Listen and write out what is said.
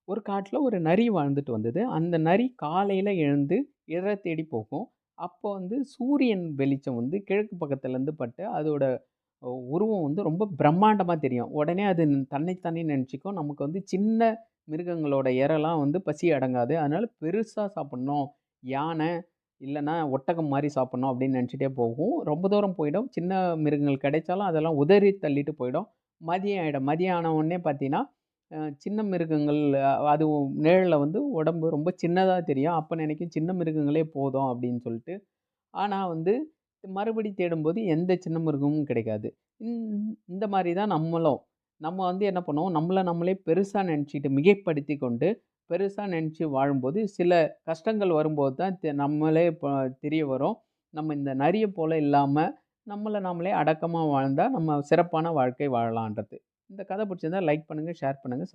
ஒரு காட்டுல ஒரு நரி வாழ்ந்துட்டு வந்தது. அந்த நரி காலையில எழுந்து இரை தேடி போகும். அப்போ வந்து சூரியன் வெளிச்சம் வந்து கிழக்கு பக்கத்துலருந்து பட்டு, அதோட உருவம் வந்து ரொம்ப பிரம்மாண்டமா தெரியும். உடனே அது தன்னை தானே நெனச்சுக்கும், நமக்கு வந்து சின்ன மிருகங்களோட இரைலாம் வந்து பசி அடங்காது. அதனால பெருசா சாப்பிடணும். யானை, இல்லன்னா ஒட்டகம் மாரி சாப்பிடணும் அப்படின்னு நெனச்சுட்டே போகும். ரொம்ப தூரம் போயிடும். சின்ன மிருகங்கள் கிடைச்சாலும் அதெல்லாம் உதறி தள்ளிட்டு போயிடும். மதியம் ஆயிடும். மதியம் ஆன உடனே பார்த்தீங்கன்னா, சின்ன மிருகங்கள் அதுவும் நிழல்ல வந்து உடம்பு ரொம்ப சின்னதா தெரியும். அப்ப நெனைக்கும் சின்ன மிருகங்களே போதும் அப்படின்னு சொல்லிட்டு. ஆனா வந்து மறுபடி தேடும்போது எந்த சின்ன மிருகமும் கிடைக்காது. இந்த மாரி தான் நம்மளும். நம்ம வந்து என்ன பண்ணுவோம், நம்மள நம்மளே பெருசா நெனச்சுட்டு மிகைப்படுத்திக் கொண்டு, பெருசா நெனச்சு வாழும்போது, சில கஷ்டங்கள் வரும்போது தான் நம்மளே தெரிய வரும். நம்ம இந்த நரிய போல இல்லாம, நம்மள நாமளே அடக்கமா வாழ்ந்தா, நம்ம சிறப்பான வாழ்க்கை வாழலான்றது. இந்த கதை பிடிச்சிருந்தா லைக் பண்ணுங்க, ஷேர் பண்ணுங்க,